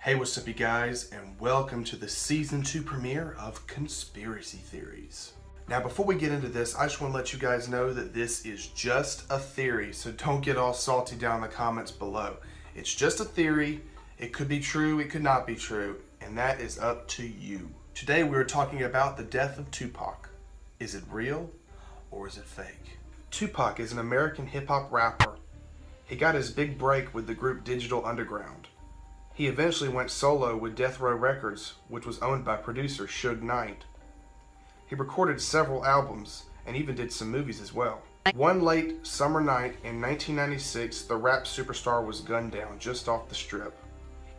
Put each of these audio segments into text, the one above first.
Hey, what's up you guys, and welcome to the Season 2 premiere of Conspiracy Theories. Now before we get into this, I just want to let you guys know that this is just a theory, so don't get all salty down in the comments below. It's just a theory. It could be true, it could not be true, and that is up to you. Today we're talking about the death of Tupac. Is it real or is it fake? Tupac is an American hip-hop rapper. He got his big break with the group Digital Underground. He eventually went solo with Death Row Records, which was owned by producer Suge Knight. He recorded several albums and even did some movies as well. One late summer night in 1996, the rap superstar was gunned down just off the strip.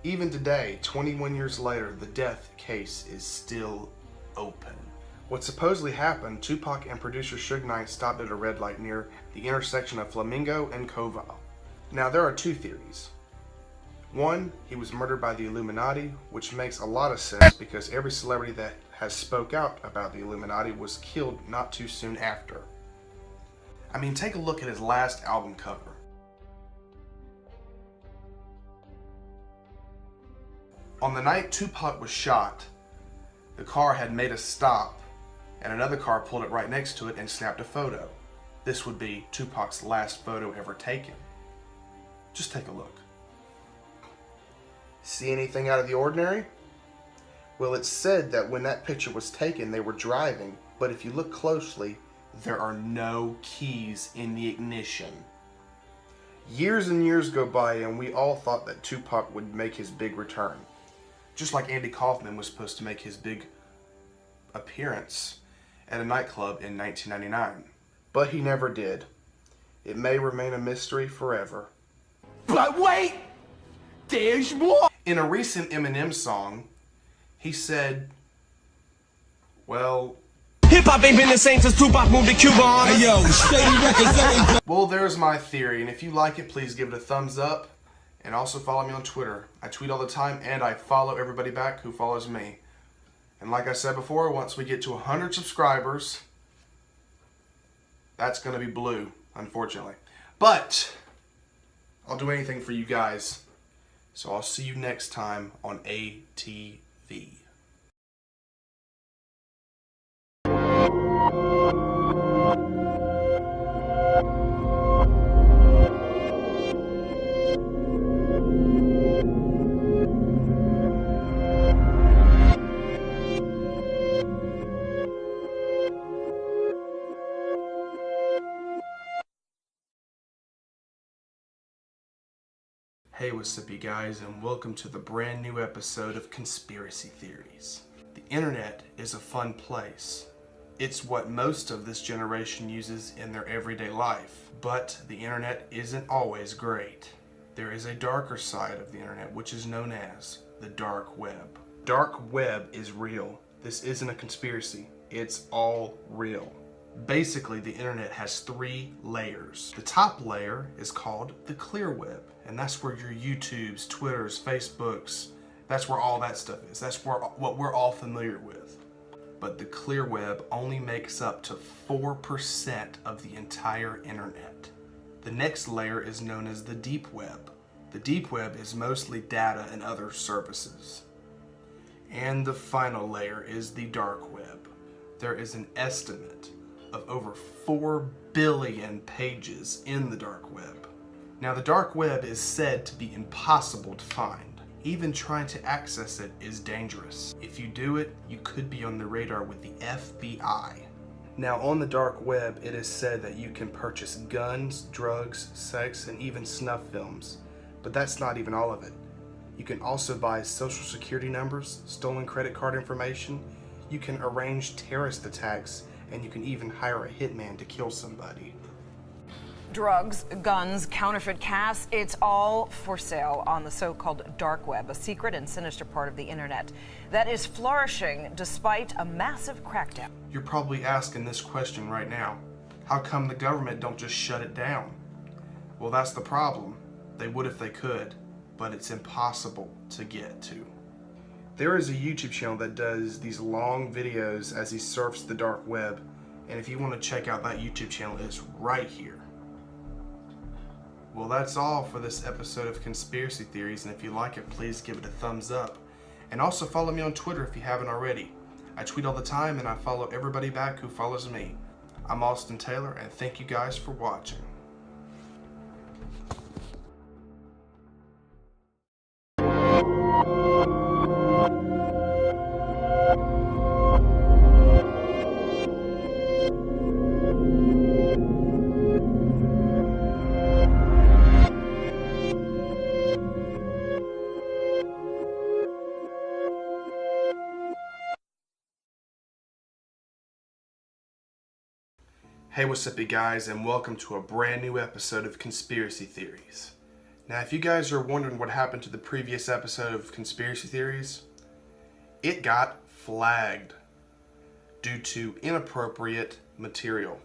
Even today, 21 years later, the death case is still open. What supposedly happened, Tupac and producer Suge Knight stopped at a red light near the intersection of Flamingo and Covile. Now there are two theories. One, he was murdered by the Illuminati, which makes a lot of sense because every celebrity that has spoke out about the Illuminati was killed not too soon after. I mean, take a look at his last album cover. On the night Tupac was shot, the car had made a stop and another car pulled it right next to it and snapped a photo. This would be Tupac's last photo ever taken. Just take a look. See anything out of the ordinary? Well, it's said that when that picture was taken, they were driving, but if you look closely, there are no keys in the ignition. Years and years go by and we all thought that Tupac would make his big return. Just like Andy Kaufman was supposed to make his big appearance at a nightclub in 1999. But he never did. It may remain a mystery forever. But wait! There's more! In a recent Eminem song, he said, well... Hip-hop ain't been the same since Tupac moved to Cuba on Hey yo, Shady Records. Well, there's my theory, and if you like it, please give it a thumbs up. And also follow me on Twitter. I tweet all the time, and I follow everybody back who follows me. And like I said before, once we get to 100 subscribers, that's going to be blue, unfortunately. But I'll do anything for you guys. So I'll see you next time on ATV. Hey, what's up you guys, and welcome to the brand new episode of Conspiracy Theories. The internet is a fun place. It's what most of this generation uses in their everyday life, but the internet isn't always great. There is a darker side of the internet, which is known as the dark web. Dark web is real. This isn't a conspiracy. It's all real. Basically, the internet has 3 layers. The top layer is called the clear web, and that's where your YouTubes, Twitters, Facebooks, that's where all that stuff is. That's where what we're all familiar with. But the clear web only makes up to 4% of the entire internet. The next layer is known as the deep web. The deep web is mostly data and other services. And the final layer is the dark web. There is an estimate of over 4 billion pages in the dark web. Now the dark web is said to be impossible to find. Even trying to access it is dangerous. If you do it, you could be on the radar with the FBI. Now on the dark web, it is said that you can purchase guns, drugs, sex, and even snuff films. But that's not even all of it. You can also buy social security numbers, stolen credit card information. You can arrange terrorist attacks, and you can even hire a hitman to kill somebody. Drugs, guns, counterfeit cash, it's all for sale on the so-called dark web, a secret and sinister part of the internet that is flourishing despite a massive crackdown. You're probably asking this question right now. How come the government don't just shut it down? Well, that's the problem. They would if they could, but it's impossible to get to. There is a YouTube channel that does these long videos as he surfs the dark web, and if you want to check out that YouTube channel, it's right here. Well, that's all for this episode of Conspiracy Theories, and if you like it, please give it a thumbs up. And also follow me on Twitter if you haven't already. I tweet all the time, and I follow everybody back who follows me. I'm Austin Taylor, and thank you guys for watching. Hey, what's up, you guys, and welcome to a brand new episode of Conspiracy Theories. Now, if you guys are wondering what happened to the previous episode of Conspiracy Theories, it got flagged due to inappropriate material.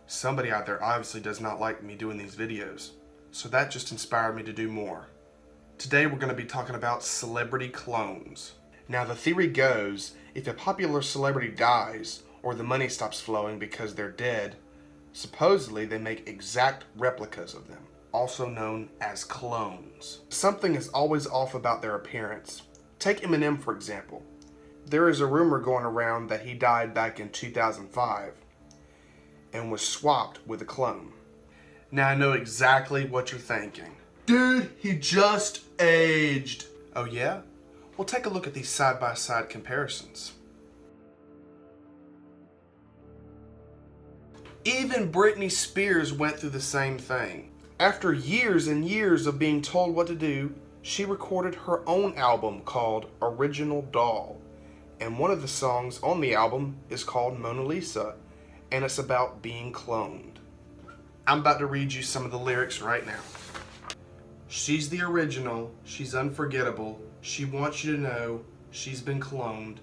Somebody out there obviously does not like me doing these videos, so that just inspired me to do more. Today we're going to be talking about celebrity clones. Now, the theory goes, if a popular celebrity dies, or the money stops flowing because they're dead, supposedly they make exact replicas of them, also known as clones. Something is always off about their appearance. Take Eminem, for example. There is a rumor going around that he died back in 2005 and was swapped with a clone. Now, I know exactly what you're thinking. Dude, he just aged. Oh yeah? Well, take a look at these side-by-side comparisons. Even Britney Spears went through the same thing. After years and years of being told what to do, she recorded her own album called Original Doll. And one of the songs on the album is called Mona Lisa, and it's about being cloned. I'm about to read you some of the lyrics right now. She's the original, she's unforgettable, she wants you to know she's been cloned.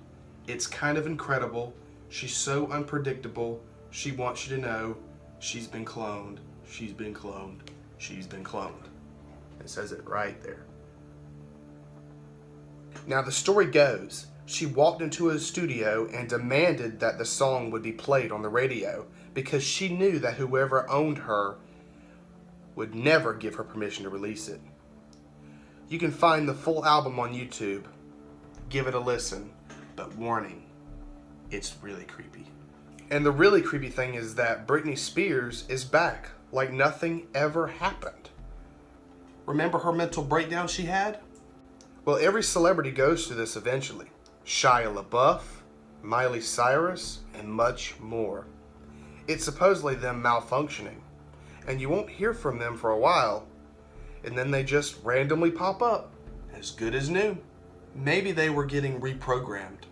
It's kind of incredible, she's so unpredictable. She wants you to know she's been cloned, she's been cloned, she's been cloned. It says it right there. Now, the story goes, she walked into a studio and demanded that the song would be played on the radio because she knew that whoever owned her would never give her permission to release it. You can find the full album on YouTube. Give it a listen, but warning, it's really creepy. And the really creepy thing is that Britney Spears is back, like nothing ever happened. Remember her mental breakdown she had? Well, every celebrity goes through this eventually. Shia LaBeouf, Miley Cyrus, and much more. It's supposedly them malfunctioning, and you won't hear from them for a while, and then they just randomly pop up, as good as new. Maybe they were getting reprogrammed.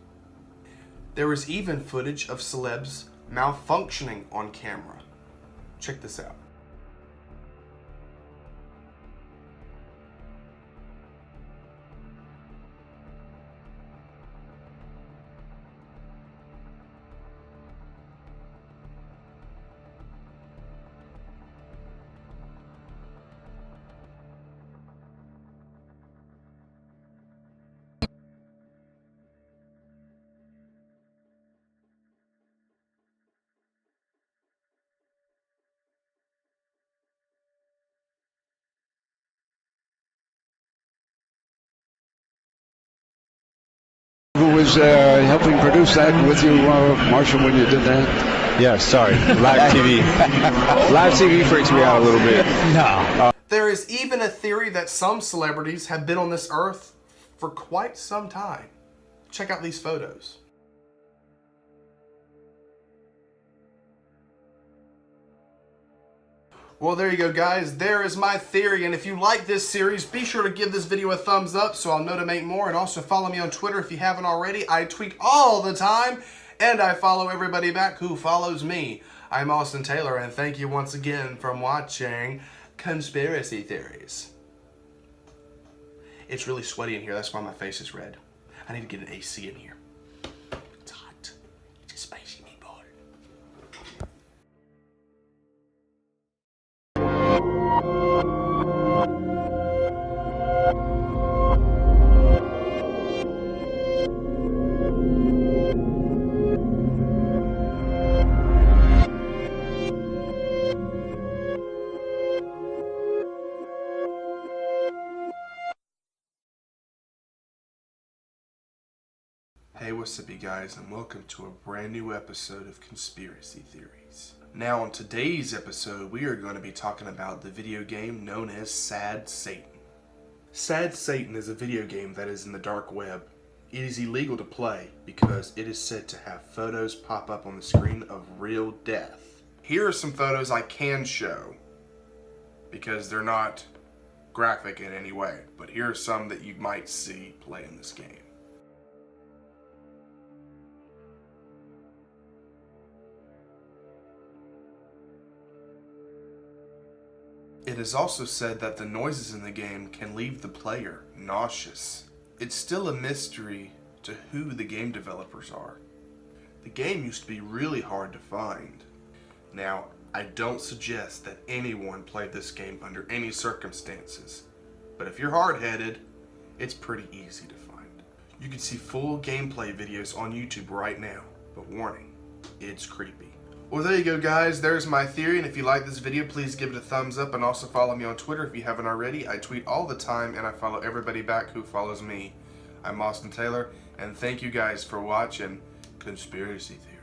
There is even footage of celebs malfunctioning on camera. Check this out. Who was helping produce that with you, Marshall, when you did that? Yeah, sorry. Live TV. Live TV freaks me out a little bit. No. There is even a theory that some celebrities have been on this earth for quite some time. Check out these photos. Well, there you go, guys. There is my theory. And if you like this series, be sure to give this video a thumbs up so I'll know to make more. And also follow me on Twitter if you haven't already. I tweet all the time, and I follow everybody back who follows me. I'm Austin Taylor, and thank you once again for watching Conspiracy Theories. It's really sweaty in here. That's why my face is red. I need to get an AC in here. It's hot. It's a spicy meatball. what's up you guys, and welcome to a brand new episode of Conspiracy Theories. Now on today's episode, we are going to be talking about the video game known as Sad Satan. Sad Satan is a video game that is in the dark web. It is illegal to play because it is said to have photos pop up on the screen of real death. Here are some photos I can show because they're not graphic in any way, but here are some that you might see playing this game. It is also said that the noises in the game can leave the player nauseous. It's still a mystery to who the game developers are. The game used to be really hard to find. Now, I don't suggest that anyone play this game under any circumstances, but if you're hard-headed, it's pretty easy to find. You can see full gameplay videos on YouTube right now, but warning, it's creepy. Well, there you go guys, there's my theory, and if you like this video, please give it a thumbs up and also follow me on Twitter if you haven't already. I tweet all the time and I follow everybody back who follows me. I'm Austin Taylor, and thank you guys for watching Conspiracy Theories.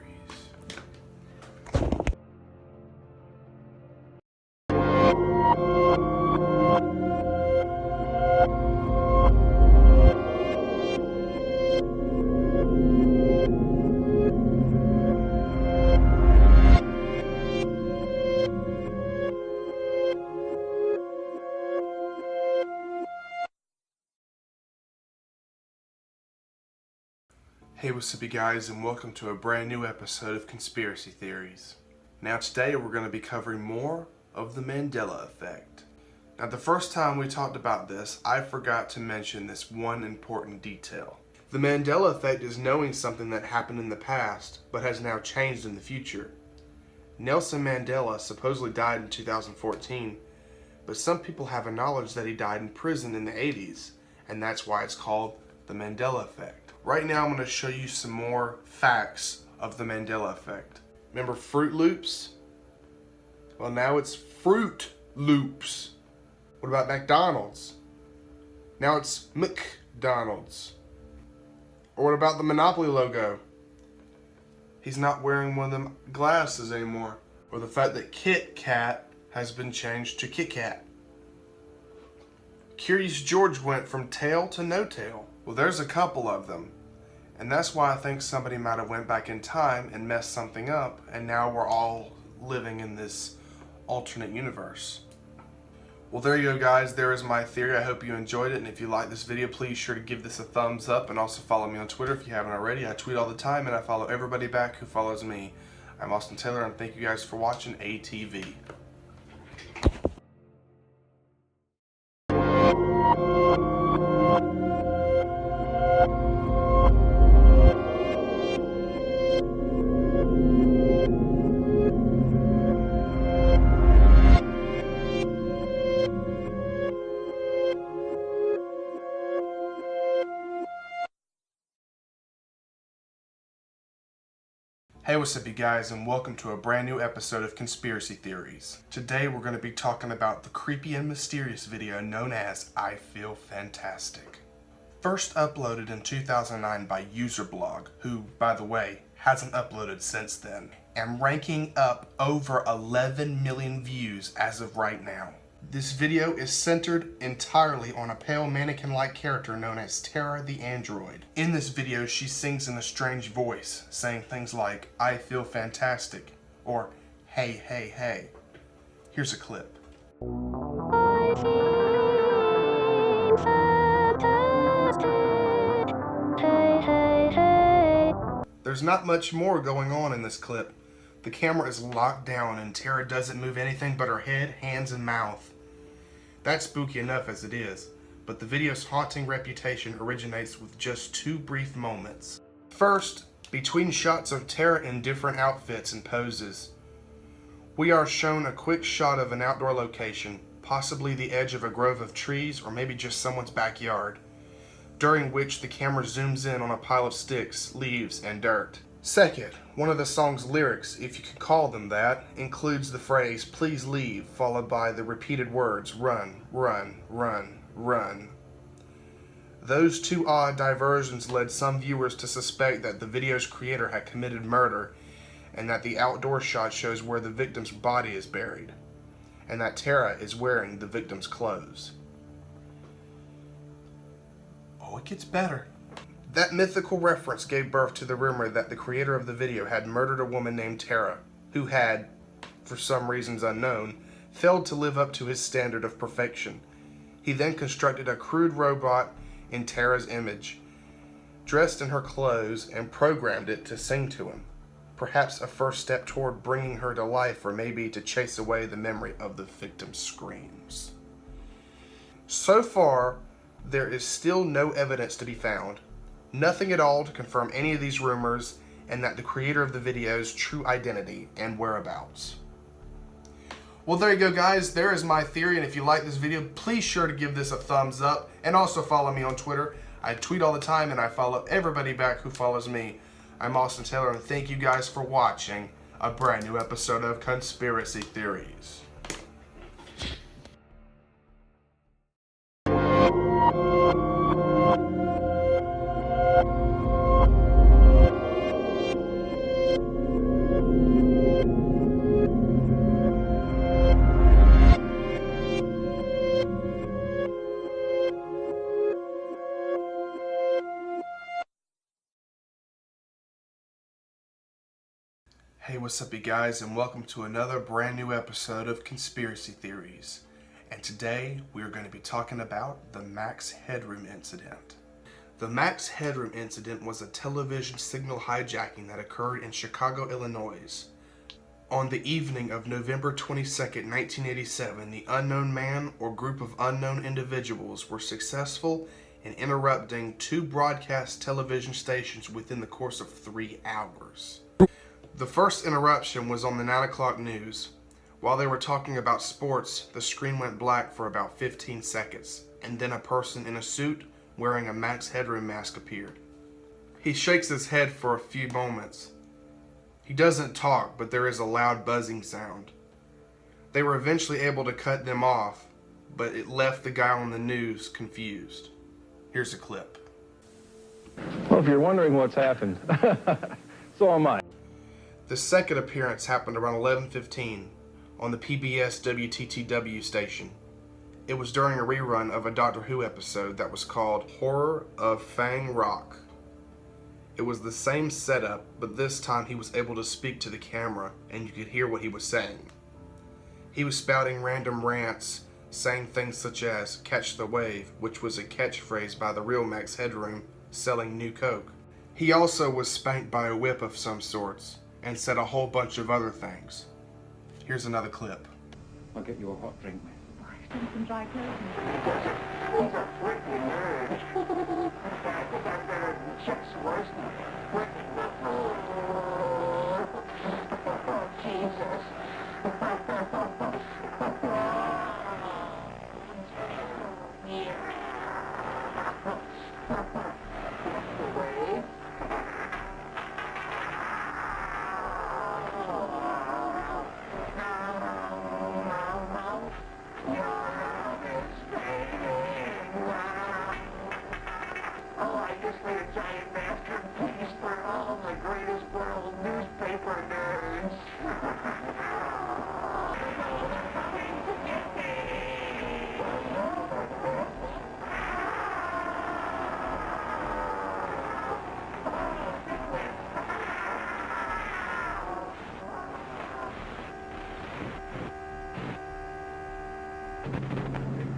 Hey, what's up you guys, and welcome to a brand new episode of Conspiracy Theories. Now today we're going to be covering more of the Mandela Effect. Now the first time we talked about this, I forgot to mention this one important detail. The Mandela Effect is knowing something that happened in the past, but has now changed in the future. Nelson Mandela supposedly died in 2014, but some people have a knowledge that he died in prison in the 80s, and that's why it's called the Mandela Effect. Right now I'm going to show you some more facts of the Mandela Effect. Remember Fruit Loops? Well, now it's Fruit Loops. What about McDonald's? Now it's McDonald's. Or what about the Monopoly logo? He's not wearing one of them glasses anymore. Or the fact that Kit Kat has been changed to Kit Kat. Curious George went from tail to no tail. Well, there's a couple of them. And that's why I think somebody might have went back in time and messed something up, and now we're all living in this alternate universe. Well, there you go guys, there is my theory. I hope you enjoyed it, and if you like this video, please be sure to give this a thumbs up, and also follow me on Twitter if you haven't already. I tweet all the time, and I follow everybody back who follows me. I'm Austin Taylor, and thank you guys for watching ATV. Hey, what's up you guys, and welcome to a brand new episode of Conspiracy Theories. Today we're going to be talking about the creepy and mysterious video known as I Feel Fantastic. First uploaded in 2009 by Userblog, who, by the way, hasn't uploaded since then, and ranking up over 11 million views as of right now. This video is centered entirely on a pale mannequin-like character known as Tara the Android. In this video, she sings in a strange voice, saying things like, I feel fantastic, or hey, hey, hey. Here's a clip. There's not much more going on in this clip. The camera is locked down and Tara doesn't move anything but her head, hands, and mouth. That's spooky enough as it is, but the video's haunting reputation originates with just two brief moments. First, between shots of Tara in different outfits and poses, we are shown a quick shot of an outdoor location, possibly the edge of a grove of trees or maybe just someone's backyard, during which the camera zooms in on a pile of sticks, leaves, and dirt. Second, one of the song's lyrics, if you could call them that, includes the phrase, please leave, followed by the repeated words, run, run, run, run. Those two odd diversions led some viewers to suspect that the video's creator had committed murder, and that the outdoor shot shows where the victim's body is buried, and that Tara is wearing the victim's clothes. Oh, it gets better. That mythical reference gave birth to the rumor that the creator of the video had murdered a woman named Tara, who had, for some reasons unknown, failed to live up to his standard of perfection. He then constructed a crude robot in Tara's image, dressed in her clothes, and programmed it to sing to him. Perhaps a first step toward bringing her to life, or maybe to chase away the memory of the victim's screams. So far, there is still no evidence to be found. Nothing at all to confirm any of these rumors, and that the creator of the video's true identity and whereabouts. Well, there you go, guys. There is my theory, and if you like this video, please sure to give this a thumbs up, and also follow me on Twitter. I tweet all the time, and I follow everybody back who follows me. I'm Austin Taylor, and thank you guys for watching a brand new episode of Conspiracy Theories. Hey, what's up, you guys, and welcome to another brand new episode of Conspiracy Theories. And today we are going to be talking about the Max Headroom incident. The Max Headroom incident was a television signal hijacking that occurred in Chicago, Illinois. On the evening of November 22nd, 1987, the unknown man or group of unknown individuals were successful in interrupting two broadcast television stations within the course of 3 hours. The first interruption was on the 9 o'clock news. While they were talking about sports, the screen went black for about 15 seconds, and then a person in a suit wearing a Max Headroom mask appeared. He shakes his head for a few moments. He doesn't talk, but there is a loud buzzing sound. They were eventually able to cut them off, but it left the guy on the news confused. Here's a clip. Well, if you're wondering what's happened, so am I. The second appearance happened around 11:15 on the PBS WTTW station. It was during a rerun of a Doctor Who episode that was called Horror of Fang Rock. It was the same setup, but this time he was able to speak to the camera and you could hear what he was saying. He was spouting random rants, saying things such as "catch the wave," which was a catchphrase by the real Max Headroom selling new Coke. He also was spanked by a whip of some sorts, and said a whole bunch of other things. Here's another clip. I'll get you a hot drink. Some dry clothes. These are freaking nerds. Checks worse than Jesus.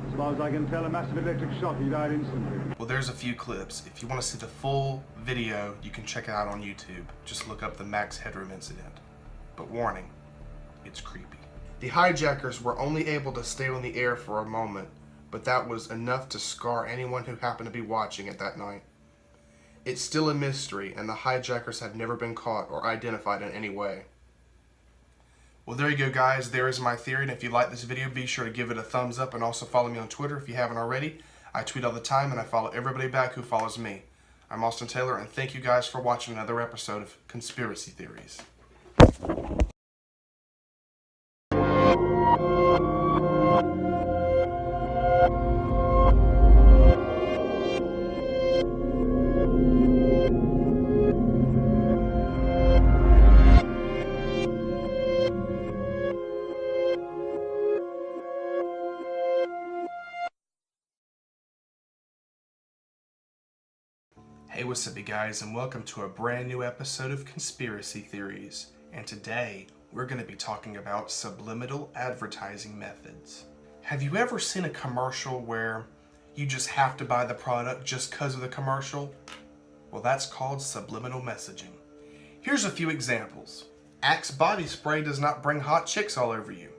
As far as I can tell, a massive electric shock. He died instantly. Well, there's a few clips. If you want to see the full video, you can check it out on YouTube. Just look up the Max Headroom incident. But warning, it's creepy. The hijackers were only able to stay on the air for a moment, but that was enough to scar anyone who happened to be watching it that night. It's still a mystery, and the hijackers have never been caught or identified in any way. Well, there you go, guys. There is my theory, and if you like this video, be sure to give it a thumbs up and also follow me on Twitter if you haven't already. I tweet all the time, and I follow everybody back who follows me. I'm Austin Taylor, and thank you guys for watching another episode of Conspiracy Theories. Hey, what's up you guys, and welcome to a brand new episode of Conspiracy Theories. And today, we're going to be talking about subliminal advertising methods. Have you ever seen a commercial where you just have to buy the product just because of the commercial? Well, that's called subliminal messaging. Here's a few examples. Axe body spray does not bring hot chicks all over you.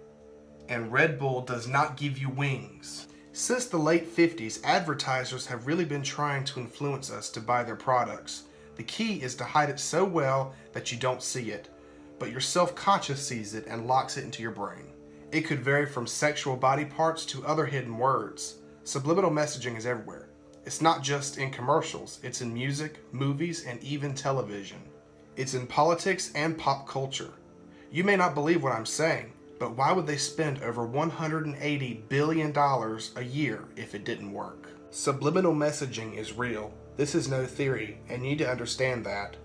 And Red Bull does not give you wings. Since the late 50s, advertisers have really been trying to influence us to buy their products. The key is to hide it so well that you don't see it, but your self-conscious sees it and locks it into your brain. It could vary from sexual body parts to other hidden words. Subliminal messaging is everywhere. It's not just in commercials, it's in music, movies, and even television. It's in politics and pop culture. You may not believe what I'm saying, but why would they spend over $180 billion a year if it didn't work? Subliminal messaging is real. This is no theory, and you need to understand that.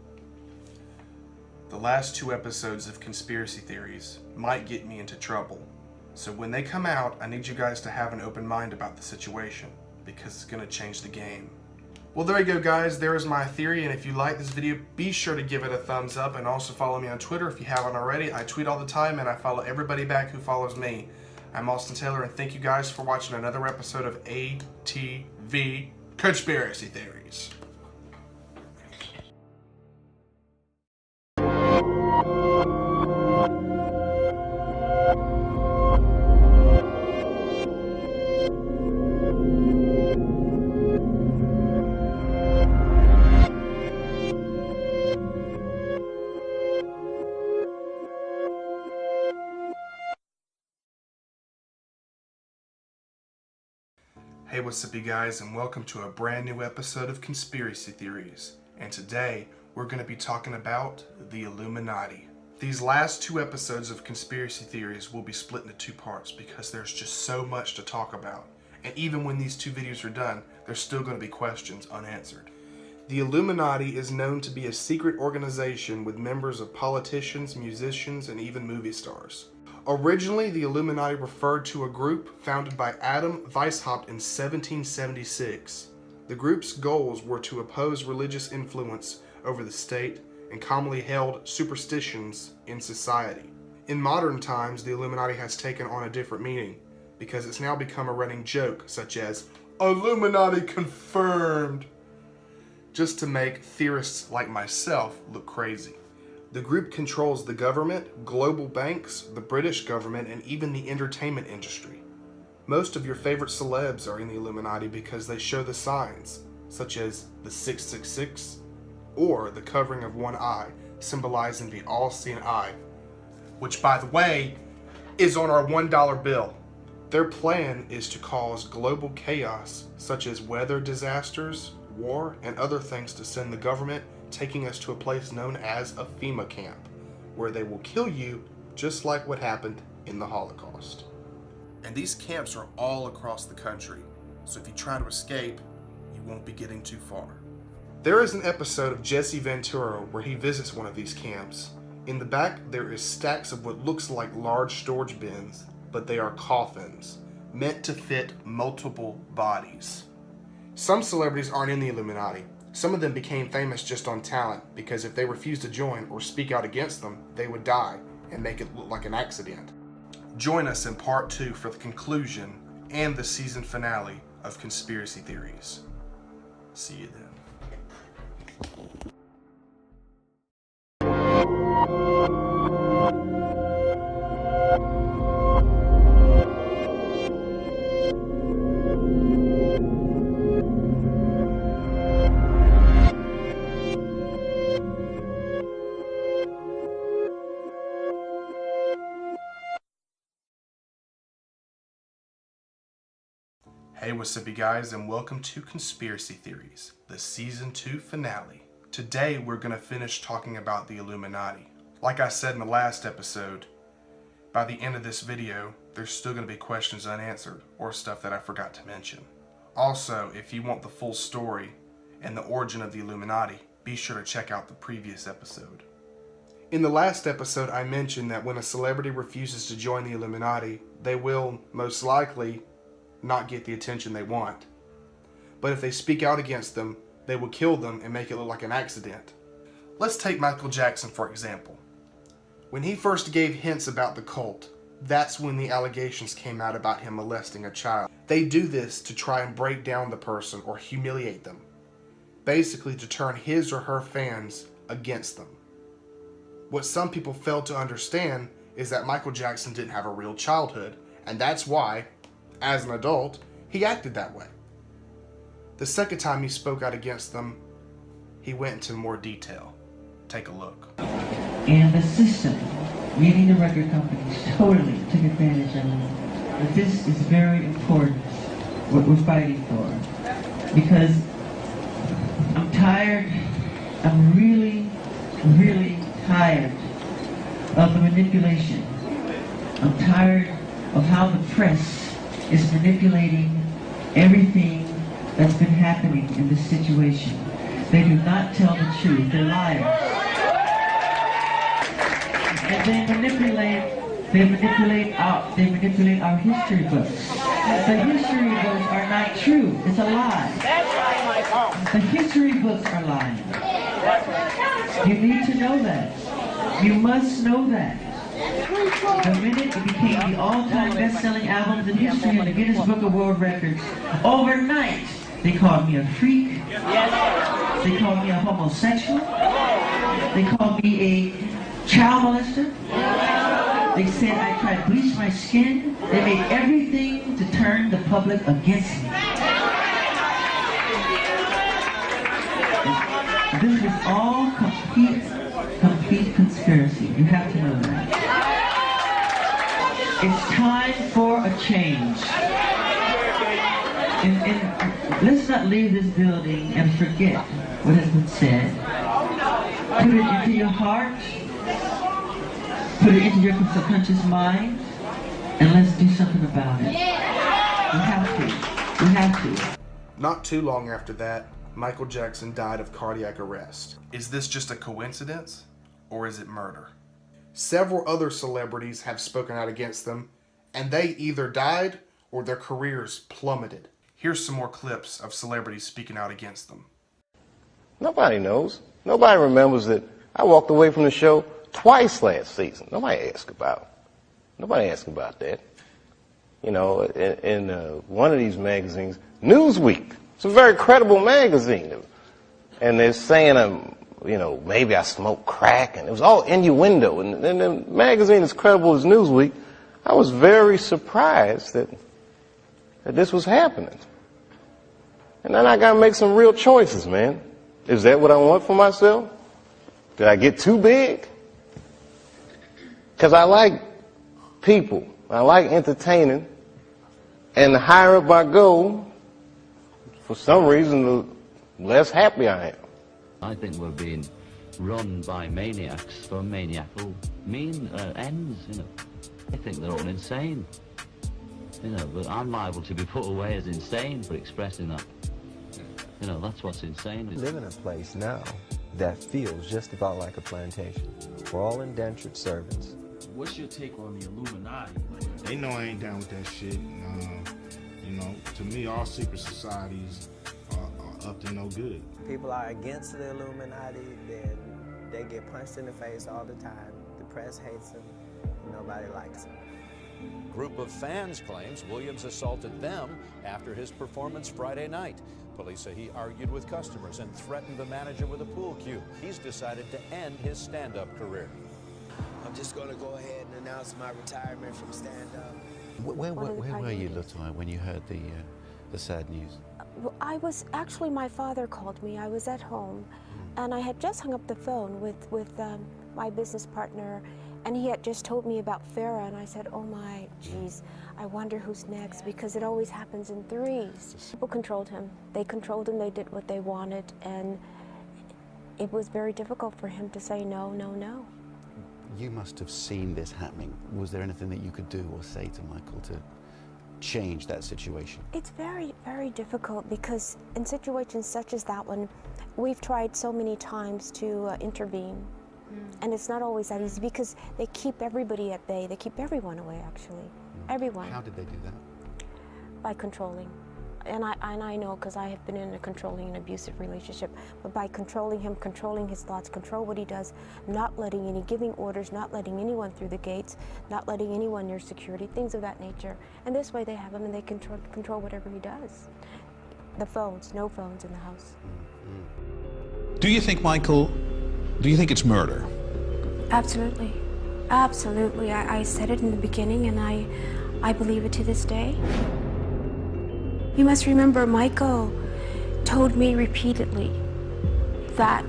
The last 2 episodes of Conspiracy Theories might get me into trouble. So when they come out, I need you guys to have an open mind about the situation, because it's going to change the game. Well, there you go, guys. There is my theory, and if you like this video, be sure to give it a thumbs up, and also follow me on Twitter if you haven't already. I tweet all the time, and I follow everybody back who follows me. I'm Austin Taylor, and thank you guys for watching another episode of ATV Conspiracy Theories. Hey, what's up you guys, and welcome to a brand new episode of Conspiracy Theories. And today, we're going to be talking about the Illuminati. These last 2 episodes of Conspiracy Theories will be split into 2 parts because there's just so much to talk about. And even when these 2 videos are done, there's still going to be questions unanswered. The Illuminati is known to be a secret organization with members of politicians, musicians, and even movie stars. Originally, the Illuminati referred to a group founded by Adam Weishaupt in 1776. The group's goals were to oppose religious influence over the state and commonly held superstitions in society. In modern times, the Illuminati has taken on a different meaning because it's now become a running joke, such as Illuminati confirmed, just to make theorists like myself look crazy. The group controls the government, global banks, the British government, and even the entertainment industry. Most of your favorite celebs are in the Illuminati because they show the signs, such as the 666, or the covering of one eye, symbolizing the all-seeing eye, which, by the way, is on our $1 bill. Their plan is to cause global chaos, such as weather disasters, war, and other things to send the government taking us to a place known as a FEMA camp, where they will kill you just like what happened in the Holocaust. And these camps are all across the country, so if you try to escape, you won't be getting too far. There is an episode of Jesse Ventura where he visits one of these camps. In the back, there is stacks of what looks like large storage bins, but they are coffins, meant to fit multiple bodies. Some celebrities aren't in the Illuminati. Some of them became famous just on talent because if they refused to join or speak out against them, they would die and make it look like an accident. Join us in part 2 for the conclusion and the season finale of Conspiracy Theories. See you then. Hey, what's up you guys, and welcome to Conspiracy Theories, the Season 2 finale. Today we're going to finish talking about the Illuminati. Like I said in the last episode, by the end of this video, there's still going to be questions unanswered, or stuff that I forgot to mention. Also, if you want the full story and the origin of the Illuminati, be sure to check out the previous episode. In the last episode, I mentioned that when a celebrity refuses to join the Illuminati, they will, most likely, not get the attention they want. But if they speak out against them, They would kill them and make it look like an accident. Let's take Michael Jackson for example. When he first gave hints about the cult, that's when the allegations came out about him molesting a child. They do this to try and break down the person or humiliate them. Basically to turn his or her fans against them. What some people fail to understand is that Michael Jackson didn't have a real childhood, and that's why, as an adult, he acted that way. The second time he spoke out against them, he went into more detail. Take a look. And the system, meaning the record companies, totally took advantage of it. But this is very important, what we're fighting for. Because I'm tired, I'm really, really tired of the manipulation. I'm tired of how the press is manipulating everything that's been happening in this situation. They do not tell the truth, they're liars. And they manipulate our history books. The history books are not true, it's a lie. That's right, Michael. The history books are lying. You need to know that. You must know that. The minute it became the all-time best-selling album in history in the Guinness Book of World Records, overnight, they called me a freak. They called me a homosexual. They called me a child molester. They said I tried to bleach my skin. They made everything to turn the public against me. This is all complete conspiracy. You have to know that. It's time for a change. And let's not leave this building and forget what has been said. Put it into your heart. Put it into your subconscious mind. And let's do something about it. We have to. We have to. Not too long after that, Michael Jackson died of cardiac arrest. Is this just a coincidence, or is it murder? Several other celebrities have spoken out against them, and they either died or their careers plummeted. Here's some more clips of celebrities speaking out against them. Nobody knows. Nobody remembers that I walked away from the show twice last season. Nobody asked about that. You know, in one of these magazines, Newsweek, it's a very credible magazine, and they're saying maybe I smoke crack, and it was all innuendo. And the magazine as credible as Newsweek, I was very surprised that this was happening. And then I got to make some real choices, man. Is that what I want for myself? Did I get too big? Because I like people. I like entertaining. And the higher up I go, for some reason, the less happy I am. I think we're being run by maniacs for maniacal ends, you know. I think they're all insane. You know, but I'm liable to be put away as insane for expressing that. You know, that's what's insane. We live in a place now that feels just about like a plantation. We're all indentured servants. What's your take on the Illuminati? They know I ain't down with that shit. You know, to me, all secret societies are up to no good. People are against the Illuminati. They get punched in the face all the time. The press hates them. Nobody likes them. Group of fans claims Williams assaulted them after his performance Friday night. Police say he argued with customers and threatened the manager with a pool cue. He's decided to end his stand-up career. I'm just going to go ahead and announce my retirement from stand-up. Where were you, Latoya, when you heard the sad news? I was actually, my father called me. I was at home, and I had just hung up the phone with my business partner, and he had just told me about Farrah, and I said, oh my, geez, I wonder who's next, because it always happens in threes. People controlled him. They controlled him, they did what they wanted, and it was very difficult for him to say no, no, no. You must have seen this happening. Was there anything that you could do or say to Michael to change that situation? It's very, very difficult, because in situations such as that one, we've tried so many times to intervene. And it's not always that easy, because they keep everybody at bay. They keep everyone away, actually. Everyone. How did they do that? By controlling. and I know because I have been in a controlling and abusive relationship, but by controlling him, controlling his thoughts, control what he does, not letting giving orders, not letting anyone through the gates, not letting anyone near security, things of that nature. And this way they have him and they control whatever he does. The phones, no phones in the house. Do you think, Michael, do you think it's murder? Absolutely. Absolutely. I said it in the beginning and I believe it to this day. You must remember, Michael told me repeatedly that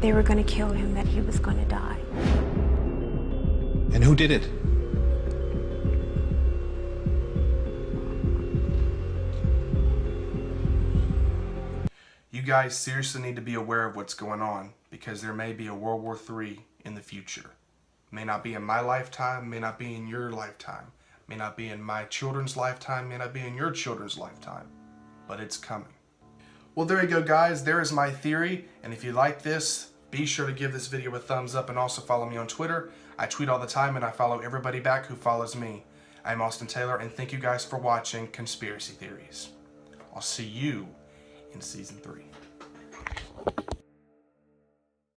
they were going to kill him, that he was going to die. And who did it? You guys seriously need to be aware of what's going on, because there may be a World War III in the future. May not be in my lifetime, may not be in your lifetime, may not be in my children's lifetime, may not be in your children's lifetime, but it's coming. Well, there you go, guys. There is my theory, and if you like this, be sure to give this video a thumbs up and also follow me on Twitter. I tweet all the time and I follow everybody back who follows me. I'm Austin Taylor, and thank you guys for watching Conspiracy Theories. I'll see you in Season 3.